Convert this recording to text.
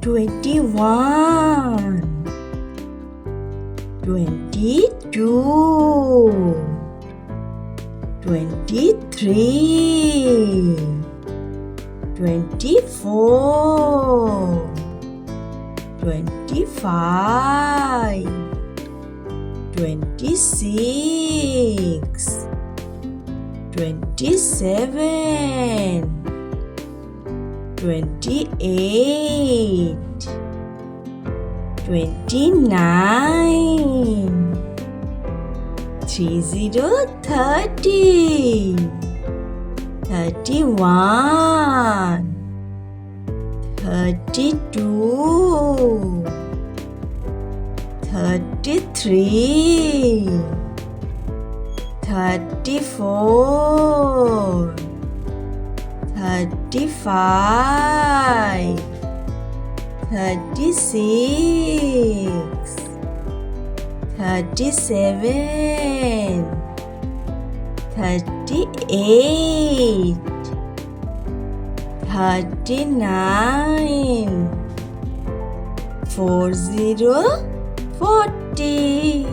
21, 22, 23, 24, 25, 26, 27, 28, 29, 30, 30, 31, 32, 33, 34, 35, 36, 37, 38, 39, 40, 40.